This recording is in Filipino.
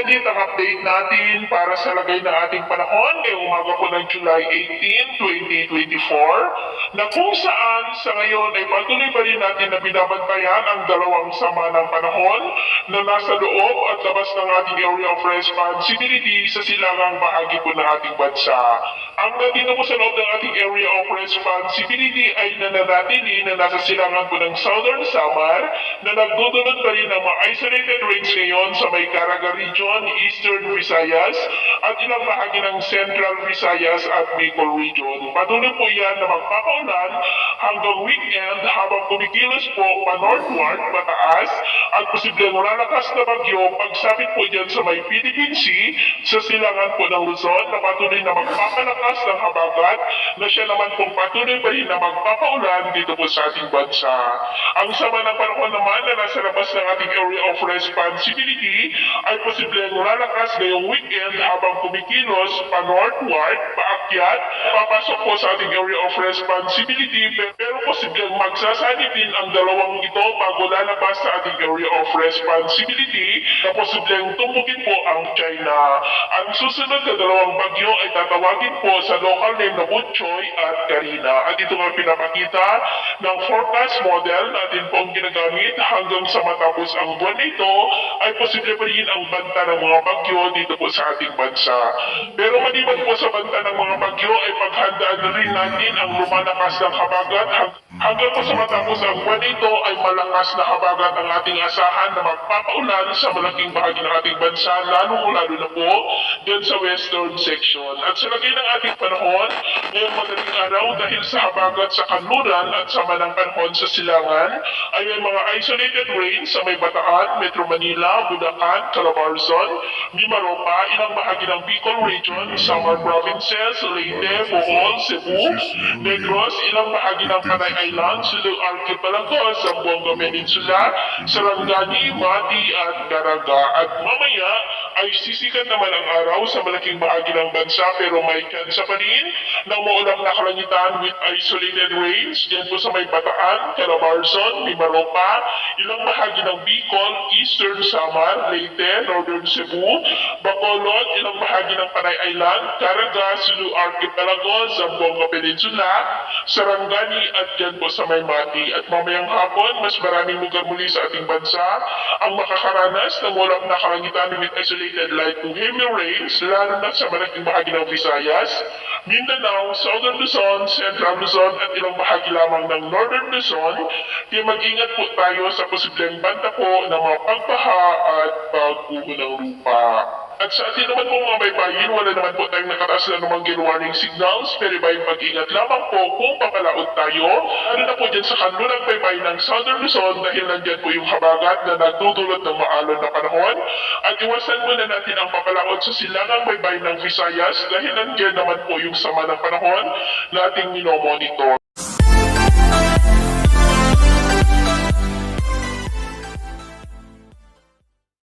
ulit ang update natin para sa lagay ng ating panahon ngayong umaga po ng July 18, 2024 na kung saan sa ngayon ay patuloy pa rin natin na binabantayan ang dalawang sama ng panahon na nasa loob at labas ng ating area of responsibility sa silangang bahagi po ng ating bansa. Ang nandito po sa loob ng ating area of responsibility ay nananatili na nasa silangan po ng Southern Samar na nagdudulot pa rin ng mga isolated rains ngayon sa may Caraga Region, Eastern Visayas at ilang bahagi ng Central Visayas at Bicol Region. Patuloy po yan na magpapaulan hanggang weekend habang kumikilos po pa-northward, pataas at posibleng lalakas na bagyo pagsapit po dyan sa may Philippine Sea sa silangan po ng Luzon na patuloy na magpapalakas ng habagat na siya naman pong patuloy pa rin na magpapaulan dito po sa ating bansa. Ang sama ng panahon naman na nasa labas ng ating area of responsibility ay posibleng lalakas ngayong weekend habang kumikilos pa-northward, paakyat, papasok po sa ating area of responsibility pero posibleng magsasanib din ang dalawang ito bago lalabas sa ating area of responsibility na posibleng tumugin po ang China. Ang susunod na dalawang bagyo ay tatawagin po sa local name na Butchoy at Karina. At ito nga pinapakita ng forecast model natin pong ginagamit hanggang sa matapos ang buwan na ito ay posible pa rin ang banta ng mga bagyo dito po sa ating bansa. Pero maliban po sa banta ng mga bagyo ay paghandaan na rin natin ang lumalakas ng habagat hanggang po sa matapos ang buwan na ito ay malakas na habagat ang ating asahan na magpapaulan sa malaking bahagi ng ating bansa lalo na po dyan sa western section. At sa lagay ng ating panahon ngayong madaling araw dahil sa habagat sa kanluran at sama ng panahon sa silangan ay may mga isolated rains sa may Bataan, Metro Manila, Bulacan, Calabarzon, Mimaropa, ilang bahagi ng Bicol Region, Samar Provinces, Leyte, Bohol, Cebu, Negros, ilang bahagi ng Panay Island, Sulu Archipelago, Zamboanga Peninsula, Sarangani, Mati at Caraga. At mamaya ay sisikat naman ang araw sa malaking bahagi ng bansa pero may kansa pa rin ng maulang na kalangitan with isolated rains dyan po sa may Bataan, Calabarzon, Mimaropa, ilang bahagi ng Bicol, Eastern Samar, Leyte, Northern Cebu, Bacolod, ilang bahagi ng Panay Island, Caraga, Sulu Archipelago, Zamboanga Peninsula, Sarangani at dyan po sa may Mati. At mamayang hapon, mas maraming lugar muli sa ating bansa ang makakaranas ng walang nakalangitan with isolated light to heavy rains, lalo na sa malaking bahagi ng Visayas, Mindanao, Southern Luzon, Central Luzon at ilang bahagi lamang ng Northern Luzon. Kaya mag-ingat po tayo sa posibleng banta po ng mga pagbaha at pagguho ng lupa. At sa atin naman po mga baybayin, wala naman po tayong nakataas na namang warning signals, pero ibayong pag-ingat lamang po kung papalaot tayo. Ano na po dyan sa kanlulang baybayin ng Southern Luzon dahil nandyan po yung habagat na nagdudulot ng maalon na panahon. At iwasan muna natin ang papalaot sa silangang baybayin ng Visayas dahil nandyan naman po yung sama ng panahon na ating minomonitor.